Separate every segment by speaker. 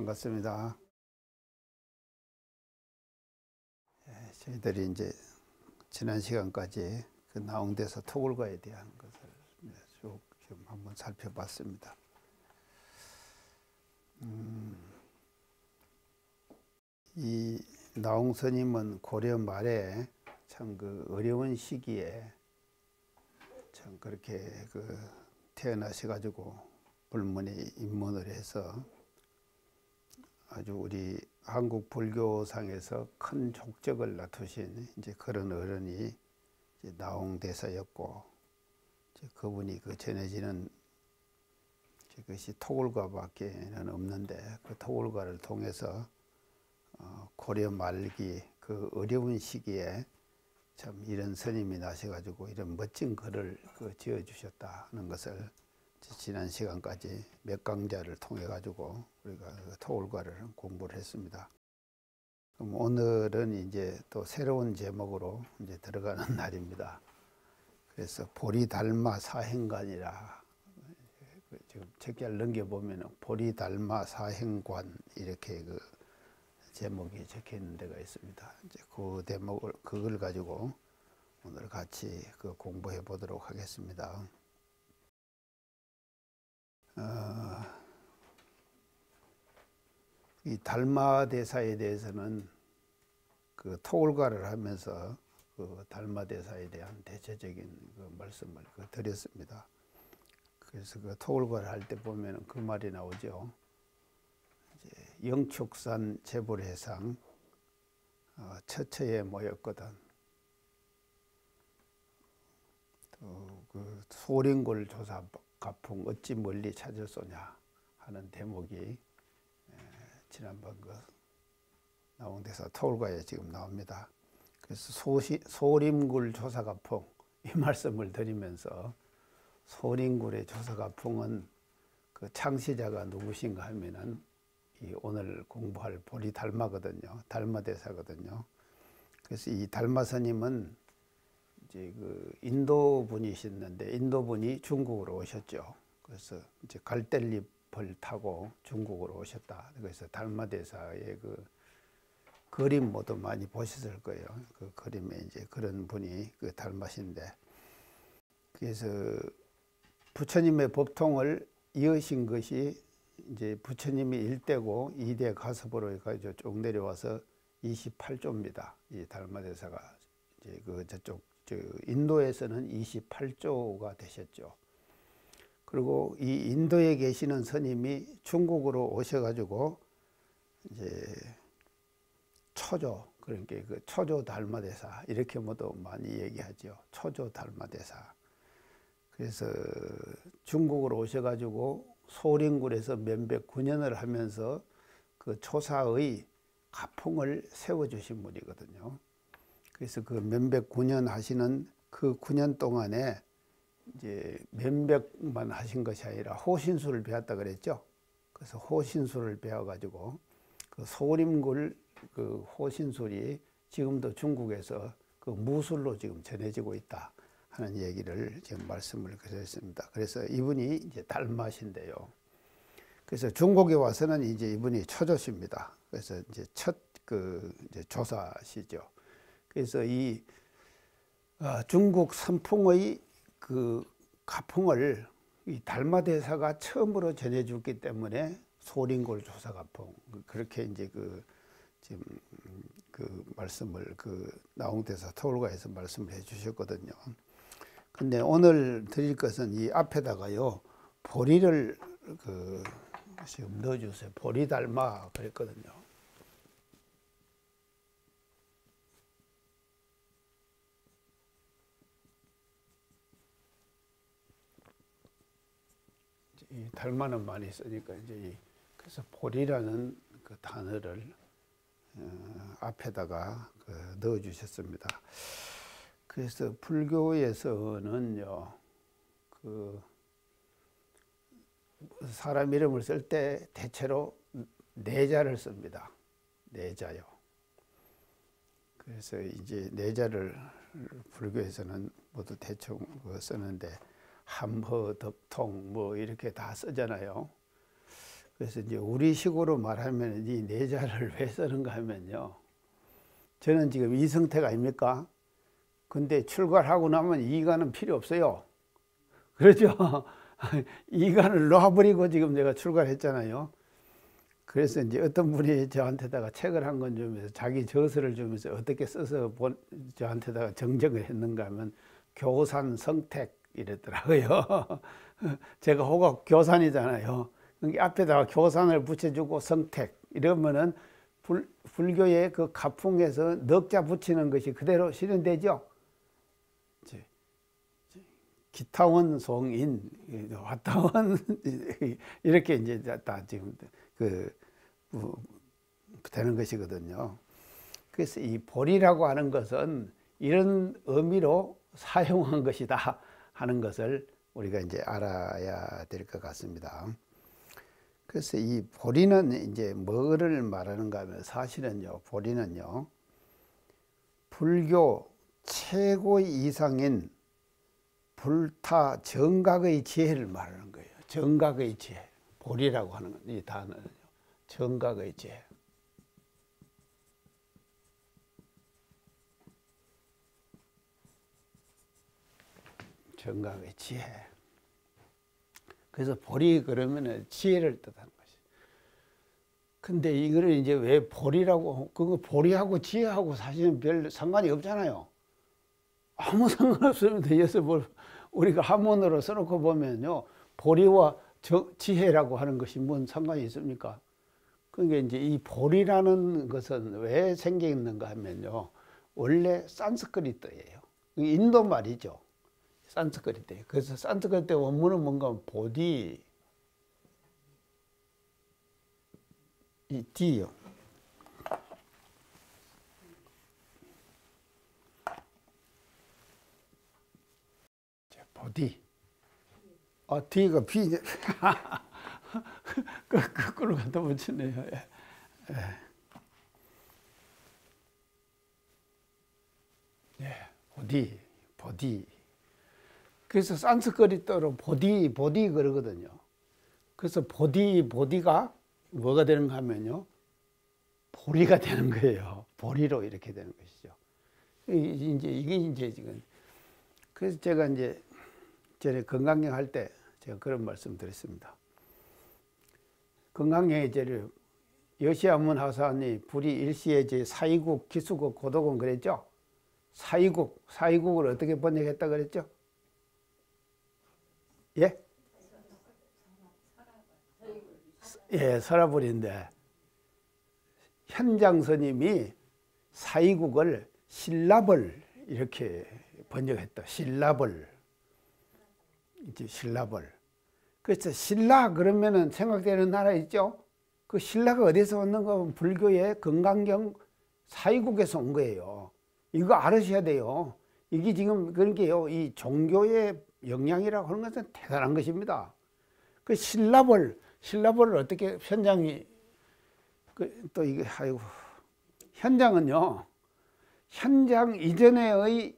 Speaker 1: 반갑습니다. 저희들이 이제 지난 시간까지 그 나홍대사 토굴과에 대한 것을 쭉 지금 한번 살펴봤습니다. 이 나홍 스님은 고려 말에 참 그 어려운 시기에 참 그렇게 태어나셔가지고 불문에 입문을 해서 아주 우리 한국 불교상에서 큰 족적을 낳으신 이제 그런 어른이 이제 나홍대사였고, 이제 그분이 전해지는 그것이 토굴과밖에는 없는데, 그 토굴과를 통해서 고려 말기 그 어려운 시기에 참 이런 스님이 나셔가지고 이런 멋진 글을 지어 주셨다는 것을 지난 시간까지 몇 강좌를 통해 가지고 우리가 토굴과를 공부를 했습니다. 그럼 오늘은 이제 또 새로운 제목으로 이제 들어가는 날입니다. 그래서 보리달마 사행관이라, 지금 책자를 넘겨보면 보리달마 사행관 이렇게 제목이 적혀 있는 데가 있습니다. 이제 그 대목을, 그걸 가지고 오늘 같이 공부해 보도록 하겠습니다. 이 달마대사에 대해서는 토굴과를 하면서 달마대사에 대한 대체적인 말씀을 드렸습니다. 그래서 토굴과를 할 때 보면 그 말이 나오죠. 이제 영축산 재불해상 처처에 모였거든. 또 소림굴 조사 가풍 어찌 멀리 찾을소냐 하는 대목이 지난번 나홍대사 토굴과에 지금 나옵니다. 그래서 소림굴 조사가풍 이 말씀을 드리면서, 소림굴의 조사가풍은 그 창시자가 누구신가 하면은 이 오늘 공부할 보리달마거든요. 달마대사거든요. 그래서 이 달마스님은 이제 인도 분이셨는데, 인도 분이 중국으로 오셨죠. 그래서 이제 갈대잎을 타고 중국으로 오셨다. 그래서 달마대사의 그림 모두 많이 보셨을 거예요. 그 그림에 이제 그런 분이 달마신데, 그래서 부처님의 법통을 이으신 것이 이제 부처님이 1대고 2대 가섭으로 해가지고 쭉 내려와서 28조입니다. 이 달마대사가 이제 저쪽 인도에서는 28조가 되셨죠. 그리고 이 인도에 계시는 스님이 중국으로 오셔가지고 이제 초조, 그러니까 초조 달마대사 이렇게 모두 많이 얘기하죠. 초조 달마대사. 그래서 중국으로 오셔가지고 소림굴에서 면백 9년을 하면서 그 초사의 가풍을 세워주신 분이거든요. 그래서 면백 9년 하시는 그 9년 동안에 이제 면백만 하신 것이 아니라 호신술을 배웠다 그랬죠. 그래서 호신술을 배워가지고 소림굴 호신술이 지금도 중국에서 무술로 지금 전해지고 있다 하는 얘기를 지금 말씀을 드렸습니다. 그래서 이분이 이제 달마신데요. 그래서 중국에 와서는 이제 이분이 초조십니다. 그래서 이제 첫 이제 조사시죠. 그래서 이 중국 선풍의 가풍을 이 달마대사가 처음으로 전해줬기 때문에 소림굴 조사가풍, 그렇게 이제 지금 말씀을 나홍대사 토굴과에서 말씀을 해주셨거든요. 근데 오늘 드릴 것은 이 앞에다가요 보리를 지금 넣어주세요. 보리달마 그랬거든요. 이 달마는 많이 쓰니까 이제 그래서 보리라는 단어를 앞에다가 넣어 주셨습니다. 그래서 불교에서는요 사람 이름을 쓸 때 대체로 내자를 씁니다. 내자요. 그래서 이제 내자를 불교에서는 모두 대충 쓰는데 함허, 덕통 뭐 이렇게 다 쓰잖아요. 그래서 이제 우리식으로 말하면 이 내자를 왜 쓰는가 하면요. 저는 지금 이성택 아닙니까? 근데 출가하고 나면 이가는 필요 없어요. 그렇죠? 이가를 놔버리고 지금 내가 출가를 했잖아요. 그래서 이제 어떤 분이 저한테다가 책을 한 권 주면서 자기 저서를 주면서 어떻게 써서 저한테다가 정정을 했는가 하면 교산 성택 이랬더라고요. 제가 호가 교산이잖아요. 그러니까 앞에다가 교산을 붙여주고 성택 이러면은 불교의 그 가풍에서 넉자 붙이는 것이 그대로 실현되죠. 기타원 송인, 화타원 이렇게 이제 다 지금 되는 것이거든요. 그래서 이 보리라고 하는 것은 이런 의미로 사용한 것이다 하는 것을 우리가 이제 알아야 될 것 같습니다. 그래서 이 보리는 이제 뭐를 말하는가 하면 사실은요, 보리는요, 불교 최고 이상인 불타 정각의 지혜를 말하는 거예요. 정각의 지혜. 보리라고 하는 이 단어는요. 정각의 지혜. 정각의 지혜. 그래서 보리 그러면은 지혜를 뜻하는 것이. 근데 이거를 이제 왜 보리라고, 그거 보리하고 지혜하고 사실은 별 상관이 없잖아요. 아무 상관없습니다. 그래서 우리가 한문으로 써놓고 보면요. 보리와 지혜라고 하는 것이 뭔 상관이 있습니까? 그러니까 이제 이 보리라는 것은 왜 생겼는가 하면요. 원래 산스크리트예요. 인도 말이죠. 산스크리트. 그래서 산스크리트 원문은 뭔가 보디, 이 디요. 보디. D가 B. 거꾸로 갖다 붙이네요. 예, 보디. 그래서 산스크리트로 보디 그러거든요. 그래서 보디가 뭐가 되는가 하면요. 보리가 되는 거예요. 보리로 이렇게 되는 것이죠. 이게 이제 지금. 그래서 제가 이제 전에 건강경 할 때 제가 그런 말씀 드렸습니다. 건강경의 제를 여시아문 하사니 불이 일시에제 사이국, 기수국, 고독은 그랬죠. 사이국을 어떻게 번역했다 그랬죠? 예? 예, 서라불인데 현장 스님이 사이국을 신라벌 이렇게 번역했다. 신라벌. 이제 신라벌. 그래서 신라 그러면은 생각되는 나라 있죠? 그 신라가 어디서 왔는가 하면 불교의 건강경 사이국에서 온 거예요. 이거 알으셔야 돼요. 이게 지금 그런 게요. 이 종교의 영향이라고 하는 것은 대단한 것입니다. 그 신라벌을 어떻게 현장이 또 이게 아이고 현장은요. 현장 이전의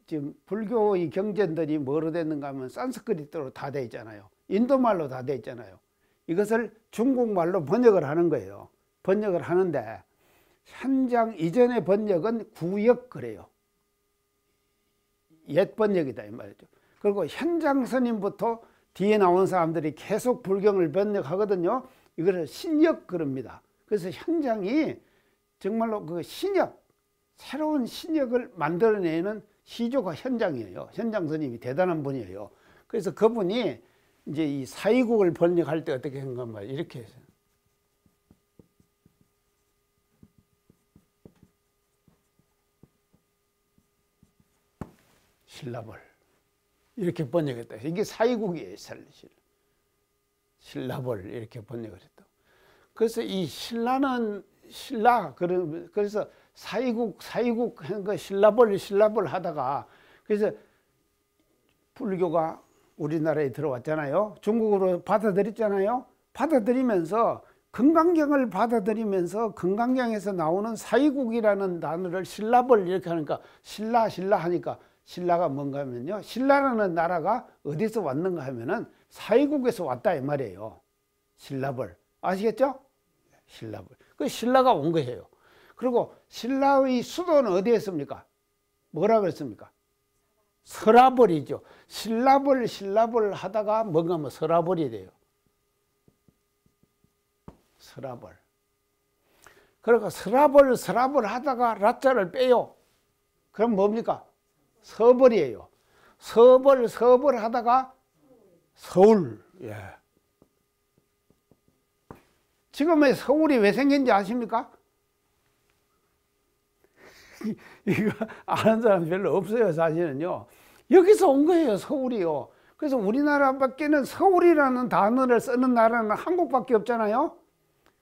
Speaker 1: 지금 불교의 경전들이 뭐로 됐는가 하면 산스크리트로 다 돼 있잖아요. 인도말로 다 돼 있잖아요. 이것을 중국말로 번역을 하는 거예요. 번역을 하는데 현장 이전의 번역은 구역 그래요. 옛 번역이다 이 말이죠. 그리고 현장 스님부터 뒤에 나온 사람들이 계속 불경을 번역하거든요. 이거를 신역 그럽니다. 그래서 현장이 정말로 그 신역, 새로운 신역을 만들어내는 시조가 현장이에요. 현장 스님이 대단한 분이에요. 그래서 그분이 이제 이 사이국을 번역할 때 어떻게 한가 말이에요. 이렇게 해서. 신라벌. 이렇게 번역했다. 이게 사이국이에요. 신라벌 이렇게 번역을 했다. 그래서 이 신라는 그래서 사이국 한 거 신라벌 하다가 그래서 불교가 우리나라에 들어왔잖아요. 중국으로 받아들였잖아요. 받아들이면서 건강경을 받아들이면서 건강경에서 나오는 사이국이라는 단어를 신라벌 이렇게 하니까 신라 하니까 신라가 뭔가 하면요. 신라라는 나라가 어디서 왔는가 하면은 사이국에서 왔다 이 말이에요. 신라벌. 아시겠죠? 신라벌. 그 신라가 온 거예요. 그리고 신라의 수도는 어디에 있습니까? 뭐라 그랬습니까? 서라벌이죠. 신라벌 하다가 뭔가 하면 서라벌이 돼요. 서라벌. 그러니까 서라벌 하다가 라자를 빼요. 그럼 뭡니까? 서벌이에요. 서벌 하다가 서울. 예. 지금의 서울이 왜 생긴지 아십니까? 이거 아는 사람 별로 없어요, 사실은요. 여기서 온 거예요, 서울이요. 그래서 우리나라밖에는 서울이라는 단어를 쓰는 나라는 한국밖에 없잖아요.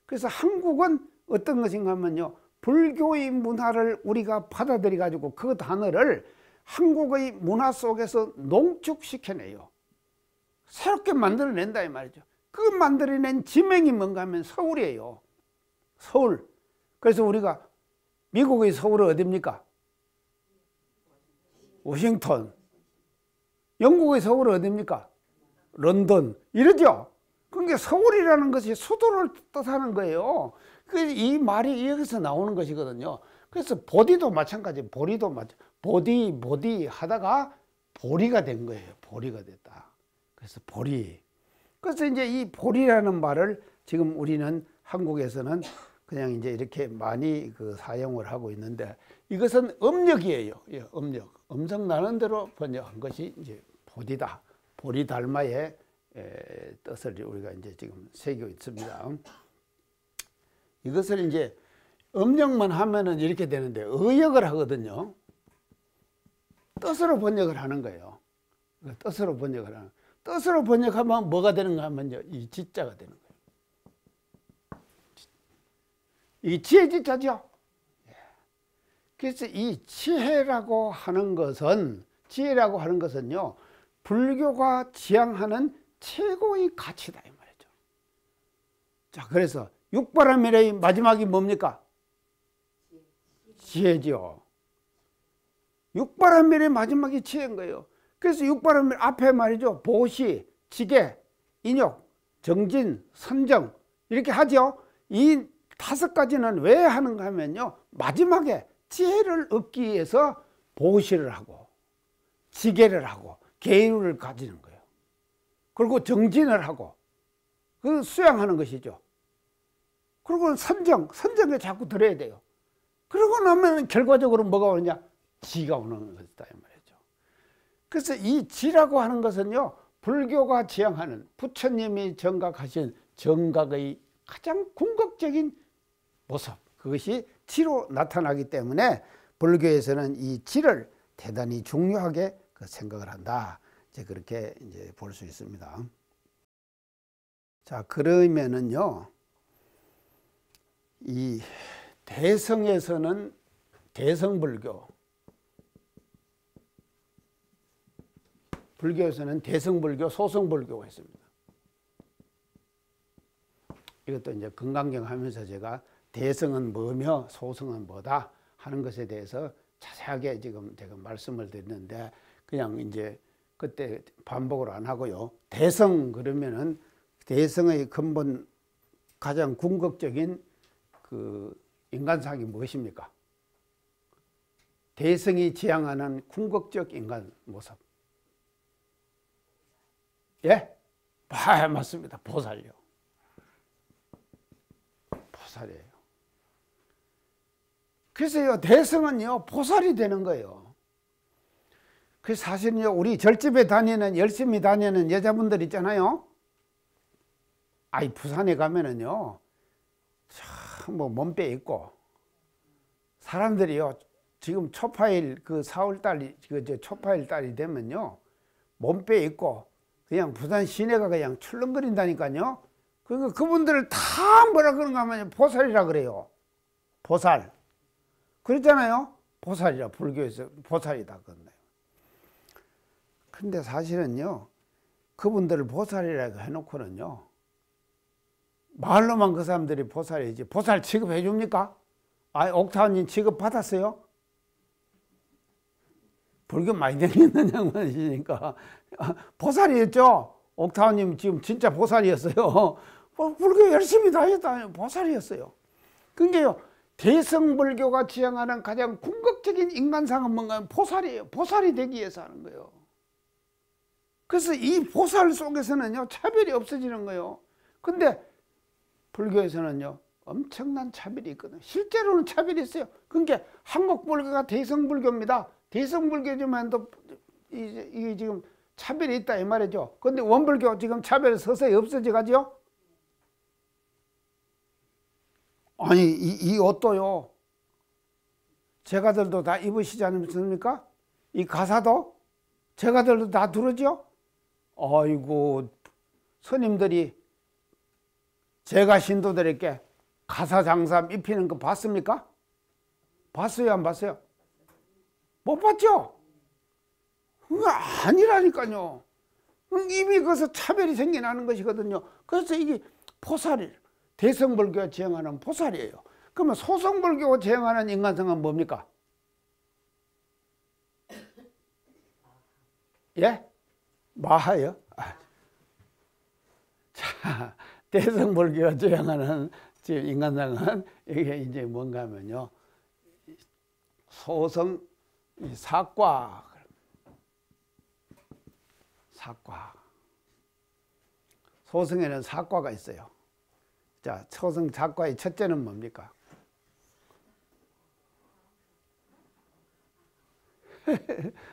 Speaker 1: 그래서 한국은 어떤 것인가 하면요, 불교의 문화를 우리가 받아들여 가지고 그 단어를 한국의 문화 속에서 농축시켜내요. 새롭게 만들어낸다 이 말이죠. 그 만들어낸 지명이 뭔가 하면 서울이에요. 서울. 그래서 우리가 미국의 서울은 어디입니까? 워싱턴. 영국의 서울은 어디입니까? 런던. 이러죠. 그러니까 서울이라는 것이 수도를 뜻하는 거예요. 이 말이 여기서 나오는 것이거든요. 그래서 보디도 마찬가지. 보디 하다가 보리가 된 거예요. 보리가 됐다. 그래서 보리. 그래서 이제 이 보리라는 말을 지금 우리는 한국에서는 그냥 이제 이렇게 많이 사용을 하고 있는데, 이것은 음력이에요. 예, 음력. 음성 나는 대로 번역한 것이 이제 보디다. 보리 달마의 뜻을 우리가 이제 지금 새기고 있습니다. 이것을 이제 음력만 하면은 이렇게 되는데 의역을 하거든요. 뜻으로 번역을 하는 거예요. 뜻으로 번역을 하는. 뜻으로 번역하면 뭐가 되는가 하면요, 이 지자가 되는 거예요. 이 지혜 지자죠. 그래서 이 지혜라고 하는 것은요, 불교가 지향하는 최고의 가치다 이 말이죠. 자, 그래서 육바라밀의 마지막이 뭡니까? 지혜죠. 육바라밀의 마지막이 지혜인 거예요. 그래서 육바라밀 앞에 말이죠, 보시, 지계, 인욕, 정진, 선정 이렇게 하죠. 이 5가지는 왜 하는가 하면요, 마지막에 지혜를 얻기 위해서 보시를 하고 지계를 하고 계율을 가지는 거예요. 그리고 정진을 하고 그 수양하는 것이죠. 그리고 선정에 자꾸 들어야 돼요. 그러고 나면 결과적으로 뭐가 오느냐? 지가 오는 것이다 이 말이죠. 그래서 이 지라고 하는 것은요, 불교가 지향하는 부처님이 정각하신 정각의 가장 궁극적인 모습, 그것이 지로 나타나기 때문에 불교에서는 이 지를 대단히 중요하게 생각을 한다. 이제 그렇게 이제 볼 수 있습니다. 자, 그러면은요, 이 대성에서는 대성불교, 불교에서는 대성불교, 소성불교가 있습니다. 이것도 이제 금강경 하면서 제가 대성은 뭐며 소성은 뭐다 하는 것에 대해서 자세하게 지금 제가 말씀을 드렸는데, 그냥 이제 그때 반복을 안 하고요. 대성 그러면은 대성의 근본 가장 궁극적인 그 인간상이 무엇입니까? 대성이 지향하는 궁극적 인간 모습. 예? 맞습니다. 보살이요. 보살이에요. 그래서요, 대성은요, 보살이 되는 거예요. 그래서 사실은요, 우리 절집에 열심히 다니는 여자분들 있잖아요. 부산에 가면은요, 참 몸빼 있고, 사람들이요, 지금 초파일, 4월달, 초파일 달이 되면요, 몸빼 있고, 그냥 부산 시내가 그냥 출렁거린다니까요. 그러니까 그분들을 다 뭐라 그런가 하면 보살이라 그래요. 보살. 그랬잖아요. 보살이라, 불교에서 보살이다 그런다. 근데 사실은요, 그분들을 보살이라고 해놓고는요, 말로만 그 사람들이 보살이지, 보살 취급해 줍니까? 옥타원님 취급 받았어요? 불교 많이 다니는 양반이시니까. 보살이었죠? 옥타원님 지금 진짜 보살이었어요. 불교 열심히 다녔다. 보살이었어요. 그러니까요, 대승불교가 지향하는 가장 궁극적인 인간상은 뭔가 보살이에요. 보살이 되기 위해서 하는 거예요. 그래서 이 보살 속에서는요, 차별이 없어지는 거예요. 근데 불교에서는요, 엄청난 차별이 있거든요. 실제로는 차별이 있어요. 그러니까 한국 불교가 대승불교입니다. 대승불교지만 또 이게 지금 차별이 있다 이 말이죠. 근데 원불교 지금 차별이 서서히 없어져 가죠. 아니 이 옷도요, 제가들도 다 입으시지 않습니까? 이 가사도 제가들도 다 들으죠. 아이고, 스님들이 제가 신도들에게 가사장삼 입히는 거 봤습니까? 봤어요, 안 봤어요? 못 봤죠? 그거 아니라니까요. 이미 거기서 차별이 생겨나는 것이거든요. 그래서 이게 보살이, 대승불교가 지향하는 보살이에요. 그러면 소승불교가 지향하는 인간성은 뭡니까? 예? 마하요? 자, 대승불교가 지향하는 지금 인간성은 이게 이제 뭔가 하면요, 소승, 사과. 소승에는 사과가 있어요. 자, 소승 사과의 첫째는 뭡니까?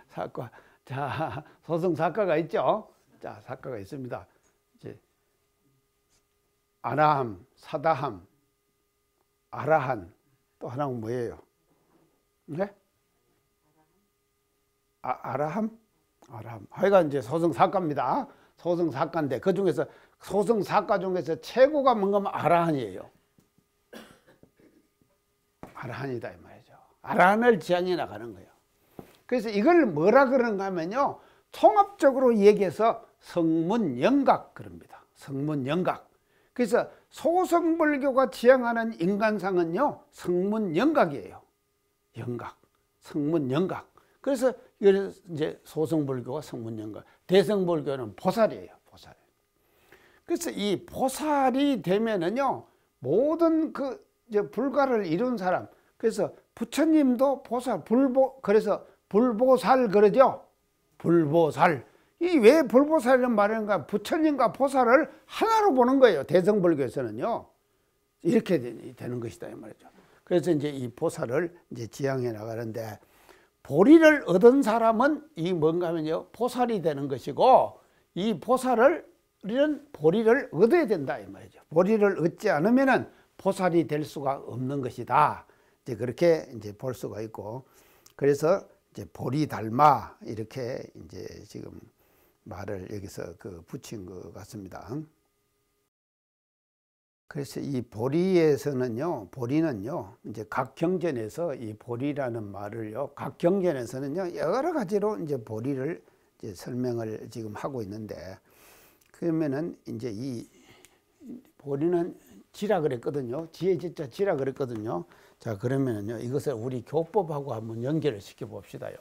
Speaker 1: 사과. 자, 소승 사과가 있죠. 자, 사과가 있습니다. 이제 아라함, 사다함, 아라한, 또 하나는 뭐예요? 네? 아라함? 아라함. 하여간 이제 소승사과입니다. 소승사과인데 그 중에서 소승사과 중에서 최고가 뭔가 하면 아라한이에요. 아라한이다 이 말이죠. 아라한을 지향해 나가는 거예요. 그래서 이걸 뭐라 그러는가 하면요, 통합적으로 얘기해서 성문영각 그럽니다. 성문영각. 그래서 소승불교가 지향하는 인간상은요, 성문영각이에요. 영각, 성문영각. 그래서 이제 소승불교가 성문영각, 대승불교는 보살이에요. 보살. 그래서 이 보살이 되면은요, 모든 그 이제 불가를 이룬 사람, 그래서 부처님도 보살, 그래서 불보살 그러죠. 불보살. 이 왜 불보살이라는 말인가? 부처님과 보살을 하나로 보는 거예요. 대승불교에서는요. 이렇게 되는 것이다 이 말이죠. 그래서 이제 이 보살을 이제 지향해 나가는데, 보리를 얻은 사람은 이 뭔가 하면요, 보살이 되는 것이고, 이 보리를 얻어야 된다 이 말이죠. 보리를 얻지 않으면은 보살이 될 수가 없는 것이다. 이제 그렇게 이제 볼 수가 있고, 그래서 이제 보리 닮아 이렇게 이제 지금 말을 여기서 그 붙인 것 같습니다. 그래서 이 보리에서는요, 보리는요, 이제 각 경전에서 이 보리라는 말을요, 각 경전에서는요, 여러 가지로 이제 보리를 이제 설명을 지금 하고 있는데, 그러면은 이제 이 보리는 지라 그랬거든요. 지혜 지자 지라 그랬거든요. 자, 그러면은요, 이것을 우리 교법하고 한번 연결을 시켜 봅시다요.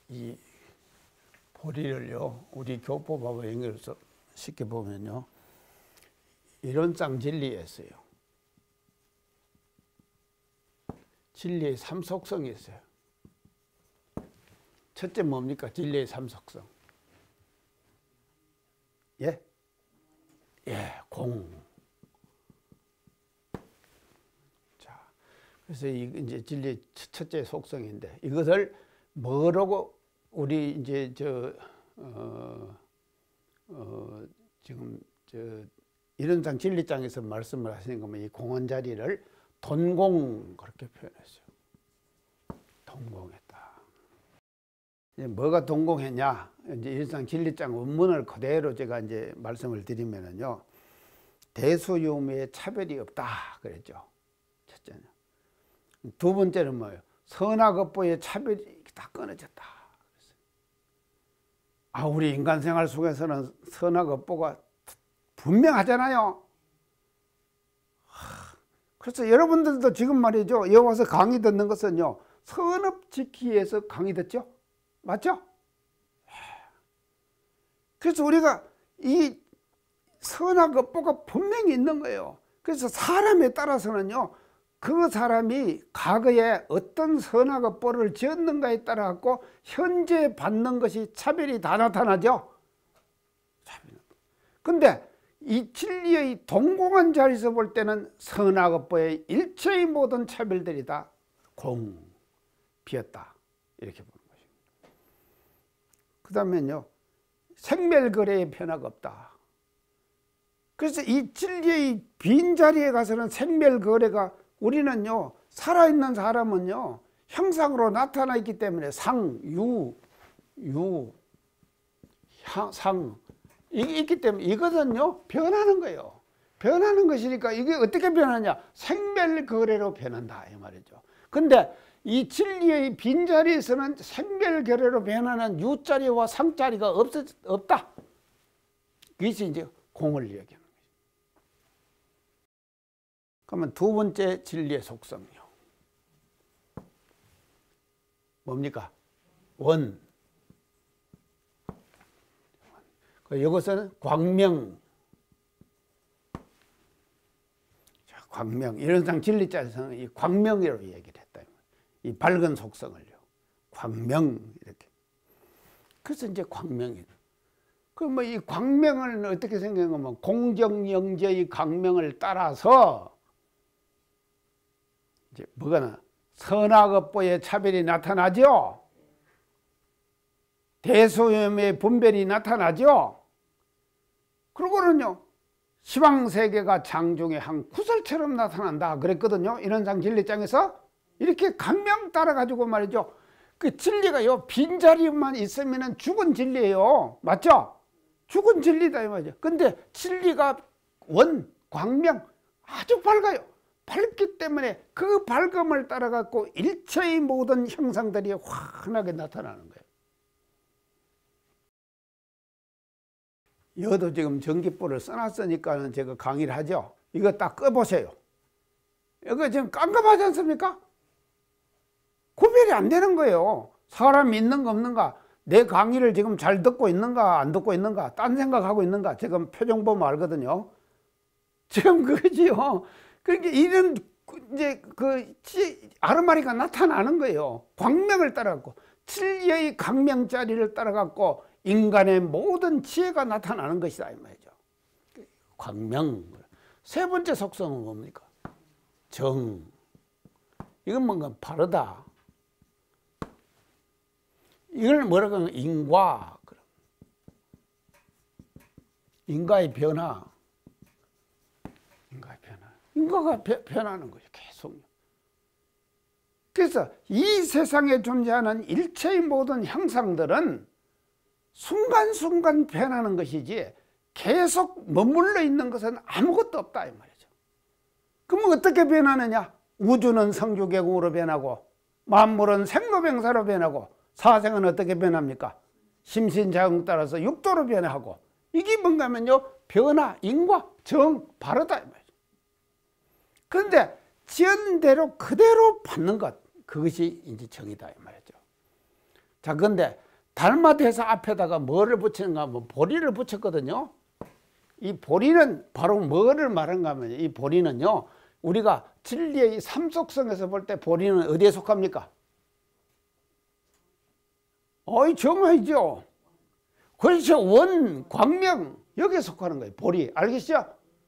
Speaker 1: 이 보리를요, 우리 교법하고 연결해서 시켜 보면요, 이론상 진리였어요. 진리의 삼속성이 있어요. 첫째 뭡니까? 진리의 삼속성. 예? 예, 공. 자, 그래서 이제 진리의 첫째 속성인데, 이것을 뭐라고 우리 이제 지금 이론상 진리장에서 말씀을 하시는 거면 이 공헌 자리를 돈공 그렇게 표현했어요. 동공했다. 이제 뭐가 동공했냐? 이제 이론상 진리장 원문을 그대로 제가 이제 말씀을 드리면은요, 대수유무에 차별이 없다 그랬죠. 첫째는. 두 번째는 뭐예요? 선악업보의 차별이 다 끊어졌다. 아, 우리 인간 생활 속에서는 선악업보가 분명하잖아요. 그래서 여러분들도 지금 말이죠, 여기 와서 강의 듣는 것은요, 선업 지키기 위해서 강의 듣죠? 맞죠? 그래서 우리가 이 선악업보가 분명히 있는 거예요. 그래서 사람에 따라서는요, 그 사람이 과거에 어떤 선악업보를 지었는가에 따라 갖고 현재 받는 것이 차별이 다 나타나죠. 근데 이 진리의 동공한 자리에서 볼 때는 선악업보의 일체의 모든 차별들이 다 비었다, 이렇게 보는 것입니다. 그 다음에는요, 생멸거래의 변화가 없다. 그래서 이 진리의 빈자리에 가서는 생멸거래가, 우리는요, 살아있는 사람은요, 형상으로 나타나 있기 때문에 상, 상, 이게 있기 때문에 이것은요, 변하는 거예요. 변하는 것이니까 이게 어떻게 변하냐? 생멸거래로 변한다, 이 말이죠. 근데 이 진리의 빈자리에서는 생멸거래로 변하는 유자리와 상자리가 없다. 그것이 이제 공을 얘기하는 거죠. 그러면 두 번째 진리의 속성이요. 뭡니까? 원. 이것은 광명. 광명. 이런상 진리자에서는 이 광명이라고 얘기를 했다. 이 밝은 속성을요. 광명, 이렇게. 그래서 이제 광명이. 그럼 이 광명을 어떻게 생각하면 공정영재의 광명을 따라서 이제 뭐가 선악업보의 차별이 나타나죠. 대소염의 분별이 나타나죠. 그러고는요, 시방세계가 장중의 한 구설처럼 나타난다 그랬거든요. 이런상 진리장에서 이렇게 광명 따라 가지고 말이죠, 그 진리가요, 빈자리만 있으면 죽은 진리예요. 맞죠? 죽은 진리다 이 말이죠. 근데 진리가 광명 아주 밝아요. 밝기 때문에 그 밝음을 따라 갖고 일체의 모든 형상들이 환하게 나타나는 거예요. 여도 지금 전기불을 써놨으니까 제가 강의를 하죠. 이거 딱 꺼보세요. 이거 지금 깜깜하지 않습니까? 구별이 안 되는 거예요. 사람이 있는가 없는가, 내 강의를 지금 잘 듣고 있는가 안 듣고 있는가, 딴 생각하고 있는가, 지금 표정 보면 알거든요. 지금 그거지요. 그러니까 이런 이제 그 아르마리가 나타나는 거예요. 광명을 따라갖고, 진리의 광명자리를 따라갖고 인간의 모든 지혜가 나타나는 것이다 이 말이죠. 광명. 세 번째 속성은 뭡니까? 정. 이건 뭔가 바르다. 이걸 뭐라고 하면 인과. 인과의 변화. 인과가 변하는 거죠. 계속. 그래서 이 세상에 존재하는 일체의 모든 형상들은 순간순간 변하는 것이지 계속 머물러 있는 것은 아무것도 없다 이 말이죠. 그럼 어떻게 변하느냐? 우주는 성주계공으로 변하고, 만물은 생로병사로 변하고, 사생은 어떻게 변합니까? 심신자응 따라서 육도로 변하고. 이게 뭔가 하면요, 변화, 인과, 정, 바르다 이 말이죠. 그런데 지은 대로 그대로 받는 것, 그것이 이제 정이다 이 말이죠. 자, 그런데 달마대사 앞에다가 뭐를 붙이는가 하면 보리를 붙였거든요. 이 보리는 바로 뭐를 말한가 하면, 이 보리는요, 우리가 진리의 삼속성에서 볼 때 보리는 어디에 속합니까? 정화이죠. 그렇죠. 원, 광명, 여기에 속하는 거예요. 보리. 알겠죠?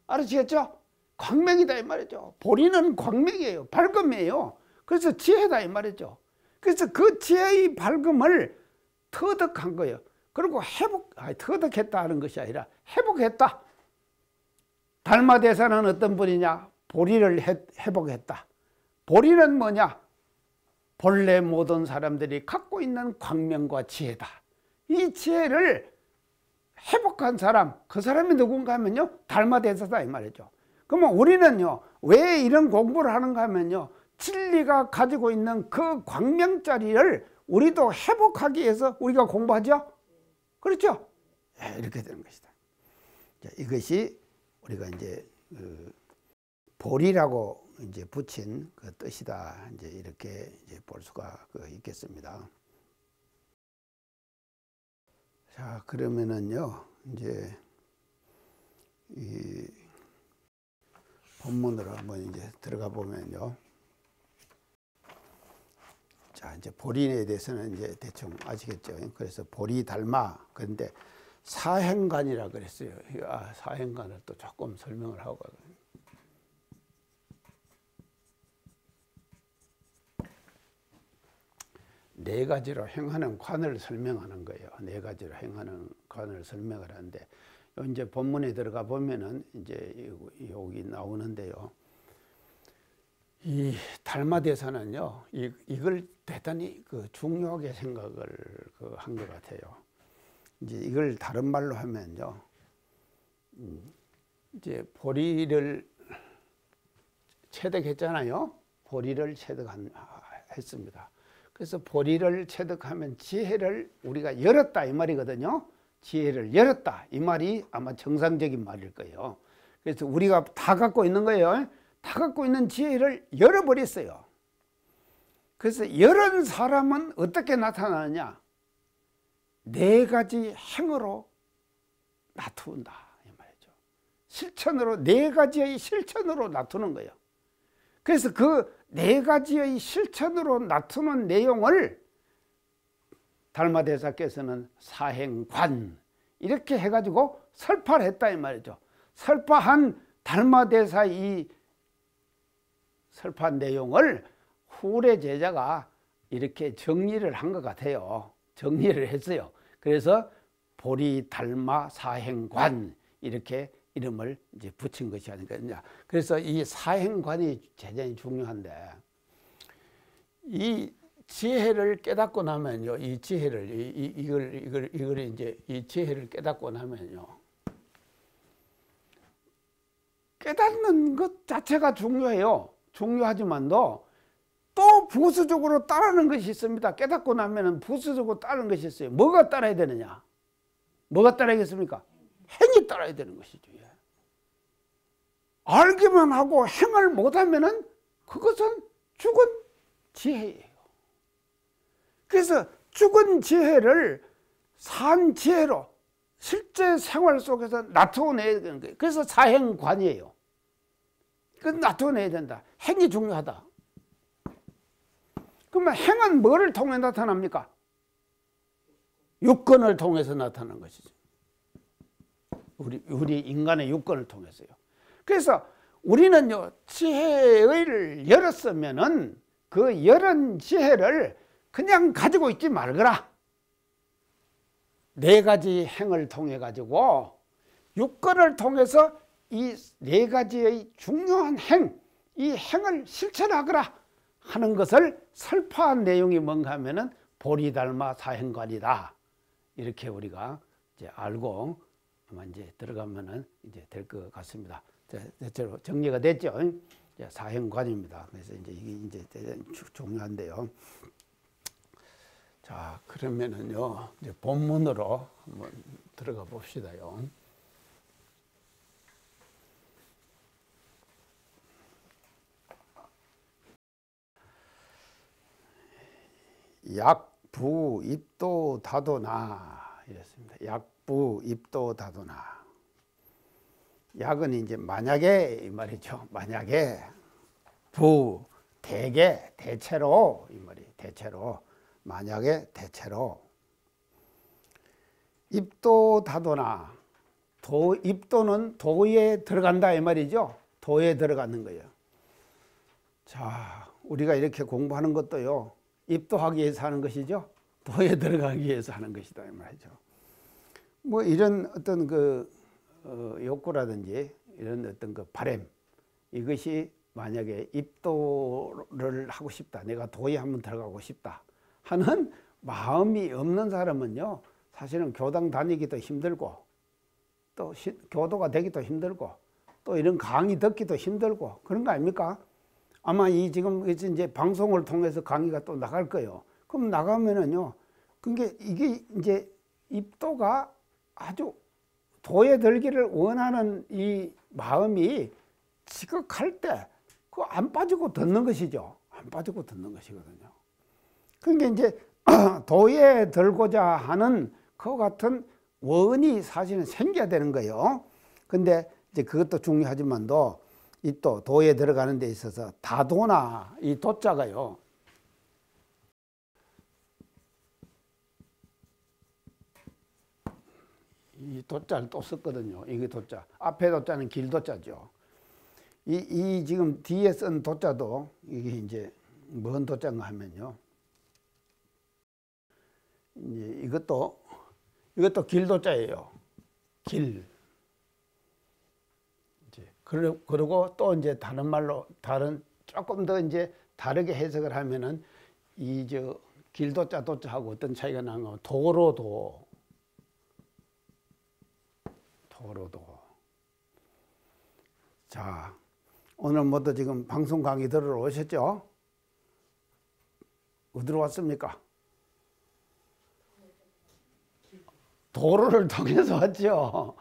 Speaker 1: 알으시겠죠? 광명이다 이 말이죠. 보리는 광명이에요. 밝음이에요. 그래서 지혜다 이 말이죠. 그래서 그 지혜의 밝음을 터득한 거예요. 그리고 터득했다 하는 것이 아니라 회복했다. 달마대사는 어떤 분이냐? 보리를 회복했다. 보리는 뭐냐? 본래 모든 사람들이 갖고 있는 광명과 지혜다. 이 지혜를 회복한 사람, 그 사람이 누군가 하면요, 달마대사다 이 말이죠. 그러면 우리는요, 왜 이런 공부를 하는가 하면요, 진리가 가지고 있는 그 광명자리를 우리도 회복하기 위해서 우리가 공부하죠? 그렇죠? 이렇게 되는 것이다. 이것이 우리가 이제 보리라고 이제 붙인 그 뜻이다. 이제 이렇게 이제 볼 수가 있겠습니다. 자, 그러면은요, 이제 이 본문으로 한번 이제 들어가 보면요. 자, 이제 보리에 대해서는 이제 대충 아시겠죠. 그래서 보리 닮아. 그런데 사행관이라 그랬어요. 사행관을 또 조금 설명을 하고. 네 가지로 행하는 관을 설명하는 거예요. 네 가지로 행하는 관을 설명을 하는데, 이제 본문에 들어가 보면은 이제 여기 나오는데요. 이 달마대사는요, 이걸 대단히 중요하게 생각을 한 것 같아요. 이제 이걸 다른 말로 하면요, 이제 보리를 체득했잖아요. 보리를 체득했습니다. 그래서 보리를 체득하면 지혜를 우리가 열었다 이 말이거든요. 지혜를 열었다 이 말이 아마 정상적인 말일 거예요. 그래서 우리가 다 갖고 있는 거예요. 다 갖고 있는 지혜를 열어버렸어요. 그래서 열은 사람은 어떻게 나타나느냐? 네 가지 행으로 나타낸다 이 말이죠. 실천으로, 네 가지의 실천으로 나타내는 거예요. 그래서 그 네 가지의 실천으로 나타낸 내용을 달마대사께서는 사행관 이렇게 해가지고 설파를 했다 이 말이죠. 설파한 달마대사 이 설파한 내용을 후래 제자가 이렇게 정리를 한 것 같아요. 정리를 했어요. 그래서 보리 달마 사행관 이렇게 이름을 이제 붙인 것이 아닐까. 그래서 이 사행관이 대단히 중요한데, 이 지혜를 깨닫고 나면요, 이 지혜를 이걸 이제 이 지혜를 깨닫고 나면요, 깨닫는 것 자체가 중요해요. 중요하지만도 또 부수적으로 따르는 것이 있습니다. 깨닫고 나면은 부수적으로 따르는 것이 있어요. 뭐가 따라야 되느냐? 뭐가 따라야겠습니까? 행이 따라야 되는 것이죠. 알기만 하고 행을 못하면은 그것은 죽은 지혜예요. 그래서 죽은 지혜를 산 지혜로 실제 생활 속에서 나타내야 되는 거예요. 그래서 사행관이에요. 그래서 나타내야 된다. 행이 중요하다. 그러면 행은 뭐를 통해 나타납니까? 육권을 통해서 나타나는 것이죠. 우리 인간의 육권을 통해서요. 그래서 우리는요, 지혜를 열었으면은 그 열은 지혜를 그냥 가지고 있지 말거라. 네 가지 행을 통해 가지고 육권을 통해서 이 네 가지의 중요한 행, 이 행을 실천하거라 하는 것을 설파한 내용이 뭔가 하면은 보리달마 사행관이다. 이렇게 우리가 이제 알고 아마 이제 들어가면은 이제 될 것 같습니다. 대체로 정리가 됐죠. 사행관입니다. 그래서 이제 이게 이제 대단히 중요한데요. 자, 그러면은요, 이제 본문으로 한번 들어가 봅시다요. 약부 입도 다도나 이랬습니다. 약부 입도 다도나. 약은 이제 만약에 이 말이죠. 만약에 부 대개 대체로 이 말이 대체로 만약에 대체로 입도 다도나 입도는 도에 들어간다 이 말이죠. 도에 들어가는 거예요. 자, 우리가 이렇게 공부하는 것도요, 입도하기 위해서 하는 것이죠. 도에 들어가기 위해서 하는 것이다 이 말이죠. 뭐 이런 어떤 욕구라든지 이런 어떤 바람, 이것이 만약에 입도를 하고 싶다, 내가 도에 한번 들어가고 싶다 하는 마음이 없는 사람은요, 사실은 교당 다니기도 힘들고 또 교도가 되기도 힘들고 또 이런 강의 듣기도 힘들고 그런 거 아닙니까? 아마 지금 이제 방송을 통해서 강의가 또 나갈 거예요. 그럼 나가면은요, 그게 이게 이제 입도가 아주 도에 들기를 원하는 이 마음이 지극할 때 그 안 빠지고 듣는 것이죠. 안 빠지고 듣는 것이거든요. 그러니까 이제 도에 들고자 하는 그 같은 원이 사실은 생겨야 되는 거예요. 근데 이제 그것도 중요하지만도 이 또 도에 들어가는 데 있어서 다도나 이 도자가요. 이 도자를 또 썼거든요. 이게 도자. 앞에 도자는 길도자죠. 이 지금 뒤에 쓴 도자도 이게 이제 뭔 도자인가 하면요. 이제 이것도 길도자예요. 길. 이제 그리고 또 이제 다른 말로 조금 더 이제 다르게 해석을 하면은 이 길도자 도자하고 어떤 차이가 나면 도로도. 자, 오늘 모두 지금 방송 강의 들으러 오셨죠? 어디로 왔습니까? 도로를 통해서 왔죠.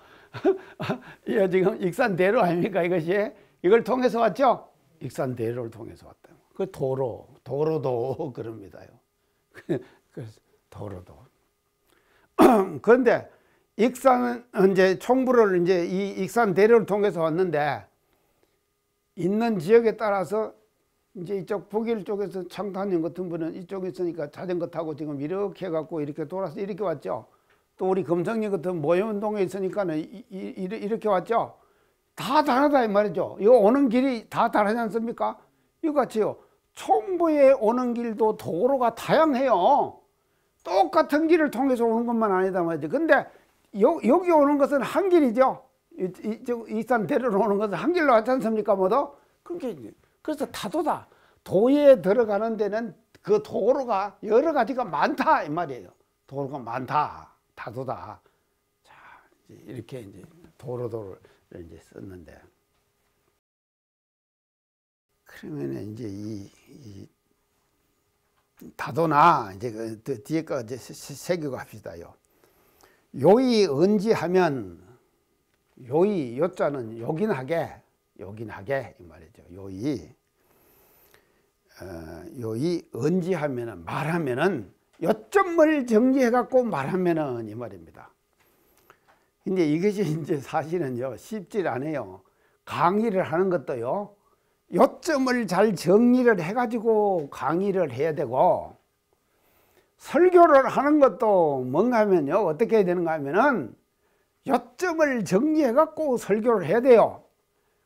Speaker 1: 이거 지금 익산대로 아닙니까? 이것이 이걸 통해서 왔죠? 익산대로를 통해서 왔다. 그 도로도 그럽니다요. 그래서 도로도. 그런데 익산은 이제 총부를 이제 이 익산대로를 통해서 왔는데 있는 지역에 따라서 이제 이쪽 북일 쪽에서 창탄님 같은 분은 이쪽에 있으니까 자전거 타고 지금 이렇게 해갖고 이렇게 돌아서 이렇게 왔죠. 또 우리 금성님 같은 모현동에 있으니까는 이렇게 왔죠. 다 다르다 이 말이죠. 이거 오는 길이 다 다르지 않습니까? 이거 같이요. 총부에 오는 길도 도로가 다양해요. 똑같은 길을 통해서 오는 것만 아니다 말이죠. 근데 여기 오는 것은 한 길이죠. 익산 대로로 오는 것은 한 길로 왔지 않습니까? 모두? 그래서 다도다. 도에 들어가는 데는 그 도로가 여러 가지가 많다 이 말이에요. 도로가 많다. 다도다. 자, 이렇게 이제 도로를 이제 썼는데. 그러면 이제 이 다도나 이제 그 뒤에 거 이제 새기고 합시다요. 요이 언지하면 요이 요자는 요긴하게 이 말이죠. 요이 언지하면은 말하면은 요점을 정리해 갖고 말하면은 이 말입니다. 근데 이것이 이제 사실은요 쉽지 않아요. 강의를 하는 것도요 요점을 잘 정리를 해 가지고 강의를 해야 되고 설교를 하는 것도 뭔가 하면요 어떻게 해야 되는가 하면은 요점을 정리해 갖고 설교를 해야 돼요.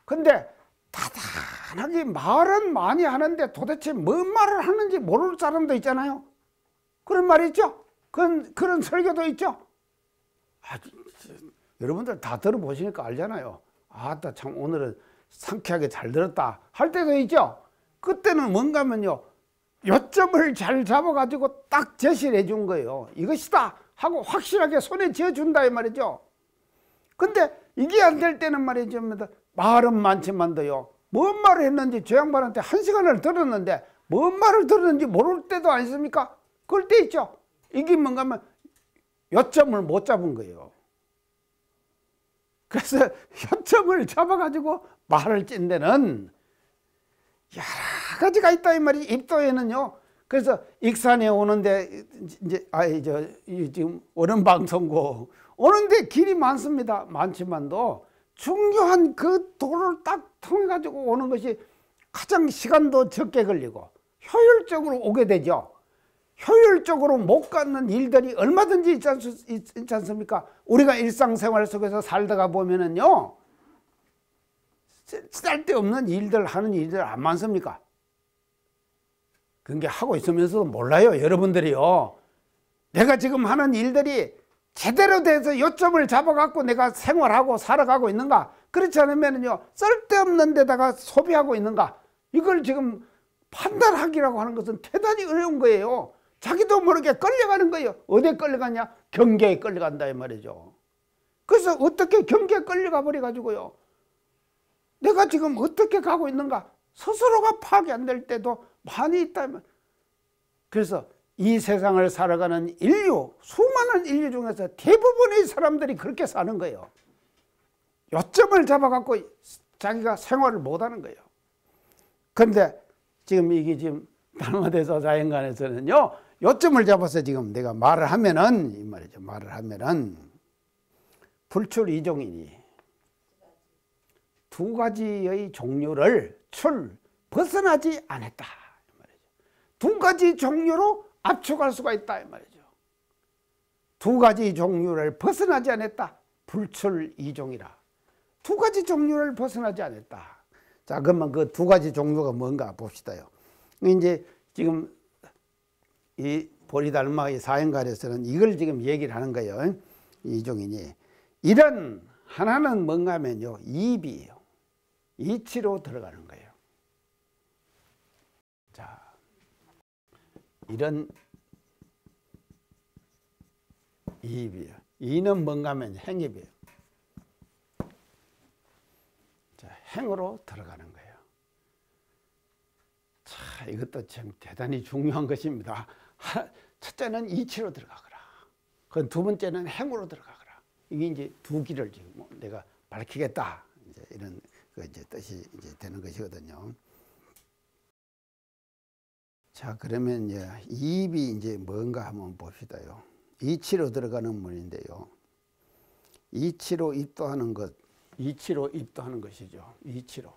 Speaker 1: 근데 다단하게 말은 많이 하는데 도대체 뭔 말을 하는지 모를 사람도 있잖아요. 그런 말이 있죠. 그런 설교도 있죠. 여러분들 다 들어보시니까 알잖아요. 아따 참 오늘은 상쾌하게 잘 들었다 할 때도 있죠. 그때는 뭔가 하면요 요점을 잘 잡아가지고 딱 제시를 해준 거예요. 이것이다 하고 확실하게 손에 쥐어준다 이 말이죠. 근데 이게 안 될 때는 말이죠. 말은 많지만도요. 뭔 말을 했는지 저 양반한테 1시간을 들었는데 뭔 말을 들었는지 모를 때도 아니습니까? 그럴 때 있죠. 이게 뭔가 하면 요점을 못 잡은 거예요. 그래서 요점을 잡아가지고 말을 찐 데는 여러 가지가 있다 이 말이지. 입도에는요. 그래서 익산에 오는데 이제 지금 오는 방송국 오는데 길이 많습니다. 많지만도 중요한 그 도로를 딱 통해 가지고 오는 것이 가장 시간도 적게 걸리고 효율적으로 오게 되죠. 효율적으로 못 가는 일들이 얼마든지 있지 않습니까? 우리가 일상생활 속에서 살다가 보면은요 쓸데없는 일들 하는 일들 안 많습니까? 그게 하고 있으면서도 몰라요. 여러분들이요 내가 지금 하는 일들이 제대로 돼서 요점을 잡아갖고 내가 생활하고 살아가고 있는가? 그렇지 않으면요 쓸데없는 데다가 소비하고 있는가? 이걸 지금 판단하기라고 하는 것은 대단히 어려운 거예요. 자기도 모르게 끌려가는 거예요. 어디에 끌려가냐? 경계에 끌려간다 이 말이죠. 그래서 어떻게 경계에 끌려가 버려 가지고요 내가 지금 어떻게 가고 있는가 스스로가 파악이 안 될 때도 많이 있다. 그래서 이 세상을 살아가는 인류, 수많은 인류 중에서 대부분의 사람들이 그렇게 사는 거예요. 요점을 잡아갖고 자기가 생활을 못하는 거예요. 그런데 지금 이게 지금 달마대서 자연관에서는요 요점을 잡아서 지금 내가 말을 하면은 이 말이죠. 말을 하면은 불출 이종이니 두 가지의 종류를 벗어나지 않았다 이 말이죠. 두 가지 종류로 압축할 수가 있다 이 말이죠. 두 가지 종류를 벗어나지 않았다. 불출이종이라. 두 가지 종류를 벗어나지 않았다. 자, 그러면 그 두 가지 종류가 뭔가 봅시다요. 이제 지금 이 보리달마의 사행갈에서는 이걸 지금 얘기를 하는 거예요. 이종이니. 이런 하나는 뭔가 하면요. 이비예요. 이치로 들어가는 거예요. 자, 이런 이입이에요. 이는 뭔가 하면 행입이에요. 자, 행으로 들어가는 거예요. 자, 이것도 참 대단히 중요한 것입니다. 첫째는 이치로 들어가거라. 그 두 번째는 행으로 들어가거라. 이게 이제 두 길을 지금 내가 밝히겠다. 이제 이런 그 이제 뜻이 이제 되는 것이거든요. 자, 그러면 이제 이입이 이제 뭔가 한번 봅시다요. 이치로 들어가는 문인데요. 이치로 입도하는 것, 이치로 입도하는 것이죠. 이치로.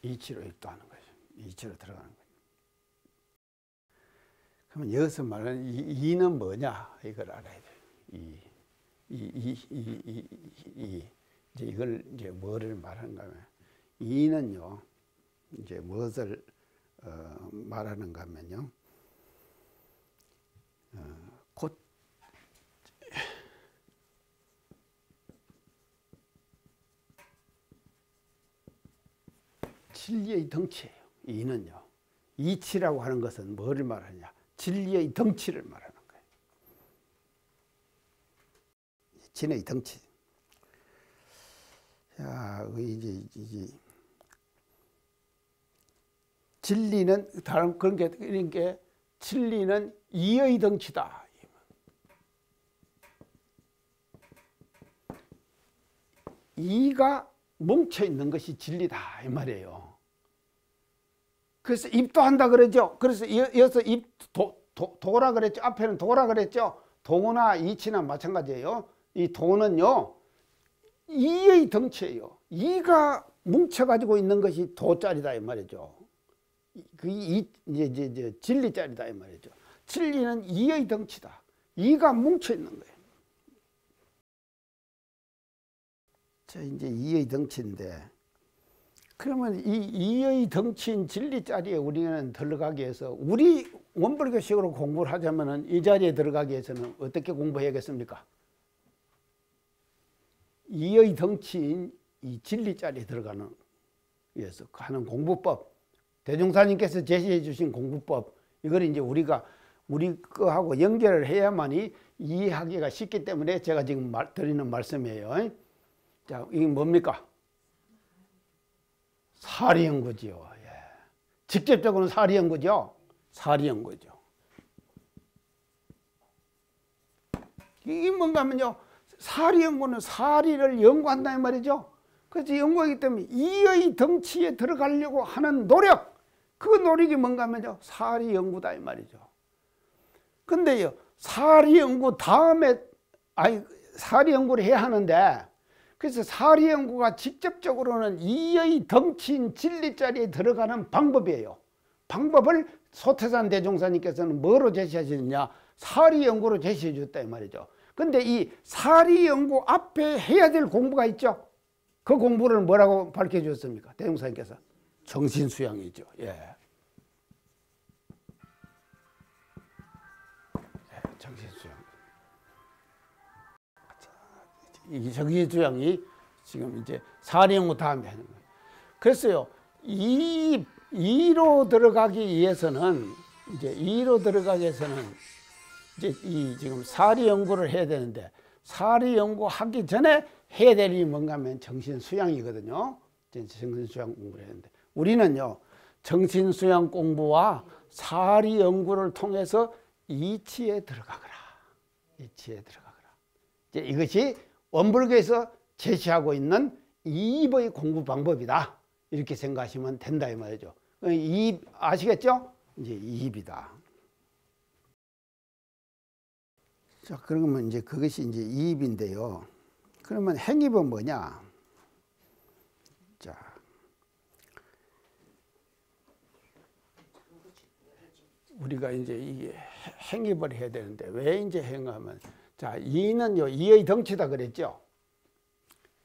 Speaker 1: 이치로 입도하는 거죠. 이치로 들어가는 거죠. 그러면 여기서 말하는 이는 뭐냐? 이걸 알아야 돼요. 이제 이걸 이제 뭐를 말하는가 하면 이는요. 이제 무엇을 말하는가 하면요. 곧 진리의 덩치예요. 이는요. 이치라고 하는 것은 뭐를 말하냐? 진리의 덩치를 말하는 거예요. 진의 덩치. 자, 이제 진리는 다른 그런 게 이런 게 진리는 이의 덩치다. 이가 뭉쳐 있는 것이 진리다 이 말이에요. 그래서 입도한다 그러죠. 그래서 이어서 도라 그랬죠. 앞에는 도라 그랬죠. 도나 이치나 마찬가지예요. 이 도는요 이의 덩치예요. 이가 뭉쳐가지고 있는 것이 도짜리다 이 말이죠. 그 이제 진리짜리다 이 말이죠. 진리는 이의 덩치다. 이가 뭉쳐 있는 거예요. 자, 이제 이의 덩치인데, 그러면 이 이의 덩치인 진리짜리에 우리는 들어가기 위해서, 우리 원불교식으로 공부를 하자면은 이 자리에 들어가기 위해서는 어떻게 공부해야겠습니까? 이의 덩치인 이 진리짜리에 들어가는 위해서 하는 공부법, 대종사님께서 제시해 주신 공부법, 이걸 이제 우리가 우리 거하고 연결을 해야만이 이해하기가 쉽기 때문에 제가 지금 드리는 말씀이에요. 자, 이게 뭡니까? 사리연구지요. 예. 직접적으로는 사리연구죠. 사리연구죠. 이게 뭔가 하면요. 사리연구는 사리를 연구한다 이 말이죠. 그래서 연구하기 때문에 이의 덩치에 들어가려고 하는 노력, 그 노력이 뭔가 하면요. 사리연구다 이 말이죠. 근데요. 사리연구 다음에 사리연구를 해야 하는데, 그래서 사리연구가 직접적으로는 이의 덩치인 진리자리에 들어가는 방법이에요. 방법을 소태산 대종사님께서는 뭐로 제시하셨느냐? 사리연구로 제시해 줬다 이 말이죠. 근데 이 사리연구 앞에 해야 될 공부가 있죠. 그 공부를 뭐라고 밝혀 주셨습니까? 대종사님께서 정신수양이죠. 예. 정신수양. 이 정신수양이 지금 이제 사리연구 다음에 하는 거예요. 그래서요, 이로 들어가기 위해서는 이제 이 지금 사리연구를 해야 되는데, 사리연구 하기 전에 해야 될 일이 뭔가 하면 정신수양이거든요. 정신수양 공부를 했는데, 우리는요, 정신수양 공부와 사리연구를 통해서 이치에 들어가거라. 이치에 들어가거라. 이제 이것이 원불교에서 제시하고 있는 이입의 공부 방법이다. 이렇게 생각하시면 된다 이 말이죠. 이입 아시겠죠? 이제 이입이다. 자, 그러면 이제 그것이 이제 이입인데요. 그러면 행입은 뭐냐? 자, 우리가 이제 이게 행입을 해야 되는데 왜 이제 행하면, 자, 이는요, 이의 덩치다 그랬죠.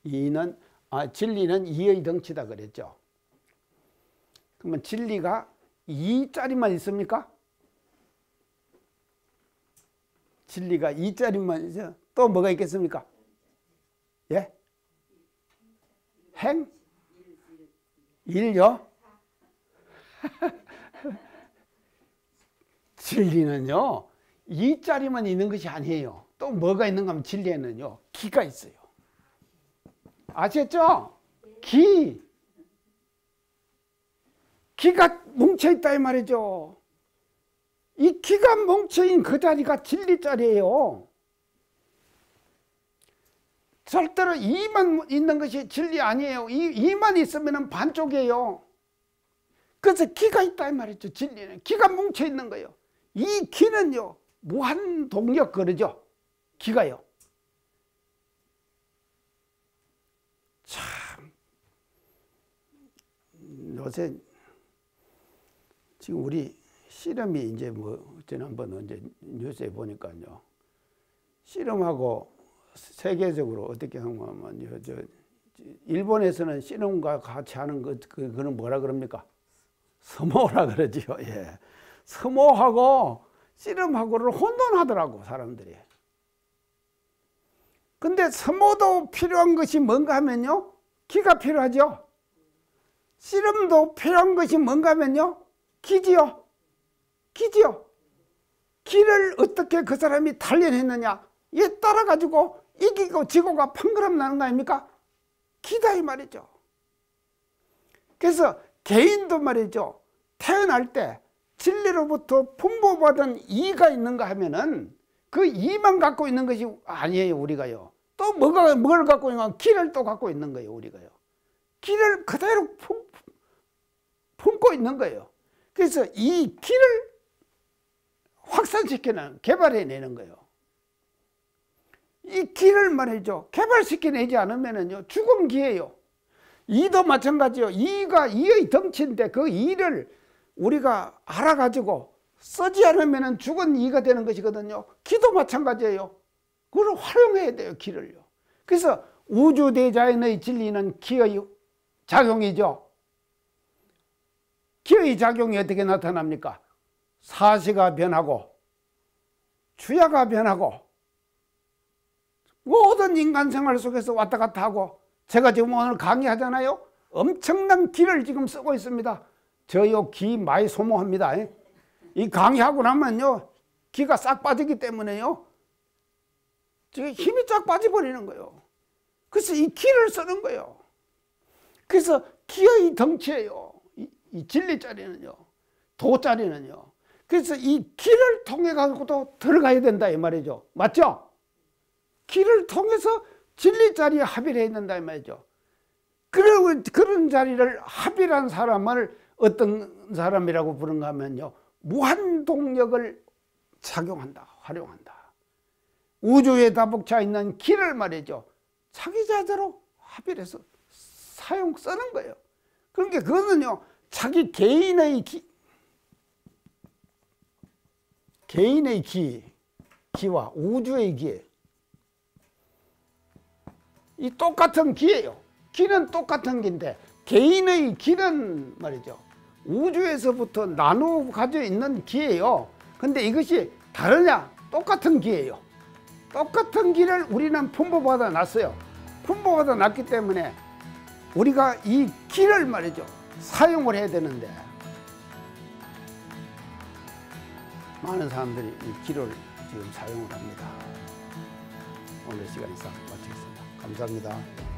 Speaker 1: 이는, 진리는 이의 덩치다 그랬죠. 그러면 진리가 2짜리만 있습니까? 진리가 2짜리만 있어요. 또 뭐가 있겠습니까? 예? 행? 일요? 진리는요, 2짜리만 있는 것이 아니에요. 또 뭐가 있는가 하면 진리에는요, 기가 있어요. 아셨죠? 기. 기가 뭉쳐있다 이 말이죠. 이 기가 뭉쳐있는 그 자리가 진리 자리예요. 절대로 이만 있는 것이 진리 아니에요. 이만 있으면 반쪽이에요. 그래서 기가 있다 이 말이죠. 진리는 기가 뭉쳐있는 거예요. 이 기는요, 무한 동력 그러죠. 기가요. 참, 요새 지금 우리 씨름이 이제 뭐 지난번 언제 뉴스에 보니까요, 씨름하고 세계적으로 어떻게 하면 일본에서는 씨름과 같이 하는 그는 뭐라 그럽니까? 스모라 그러지요. 예. 스모하고 씨름하고를 혼돈하더라고 사람들이. 근데 스모도 필요한 것이 뭔가 하면요, 기가 필요하죠. 씨름도 필요한 것이 뭔가 하면요, 기지요. 기지요. 기를 어떻게 그 사람이 단련했느냐, 얘 따라가지고 이기고 지고가 판가름 나는 거 아닙니까? 기다 이 말이죠. 그래서 개인도 말이죠, 태어날 때 진리로부터 분보받은 이가 있는가 하면은 그 이만 갖고 있는 것이 아니에요. 우리가요, 또 뭘 갖고 있는가, 기를 또 갖고 있는 거예요. 우리가요, 기를 그대로 품고 있는 거예요. 그래서 이 기를 확산시키는, 개발해내는 거예요. 이 기를 말이죠, 개발시켜내지 않으면은요, 죽은 기예요. 이도 마찬가지요. 이가 이의 덩치인데 그 이를 우리가 알아가지고 쓰지 않으면은 죽은 이가 되는 것이거든요. 기도 마찬가지예요. 그걸 활용해야 돼요, 기를요. 그래서 우주대자연의 진리는 기의 작용이죠. 기의 작용이 어떻게 나타납니까? 사시가 변하고 주야가 변하고 모든 인간 생활 속에서 왔다 갔다 하고, 제가 지금 오늘 강의하잖아요. 엄청난 기를 지금 쓰고 있습니다. 저요 기 많이 소모합니다. 이 강의하고 나면요, 기가 싹 빠지기 때문에요, 지금 힘이 쫙 빠져버리는 거예요. 그래서 이 기를 쓰는 거예요. 그래서 기의 덩치예요. 이 진리자리는요, 도자리는요. 그래서 이 기를 통해 가지고도 들어가야 된다 이 말이죠. 맞죠? 기를 통해서 진리자리에 합의를 해야 된다 이 말이죠. 그런 자리를 합의한 사람을 어떤 사람이라고 부른가 하면요, 무한동력을 작용한다, 활용한다. 우주에 다복차 있는 기를 말이죠, 자기 자대로 합의를 해서 쓰는 거예요. 그러니까 그거는요, 자기 개인의 기와 우주의 기, 이 똑같은 기예요. 기는 똑같은 기인데 개인의 기는 말이죠, 우주에서부터 나누어 가지고 있는 기예요. 근데 이것이 다르냐? 똑같은 기예요. 똑같은 기를 우리는 분보받아 놨어요. 분보받아 놨기 때문에 우리가 이 기를 말이죠, 사용을 해야 되는데 많은 사람들이 이 기를 지금 사용을 합니다. 오늘 시간 이상 마치겠습니다. 감사합니다.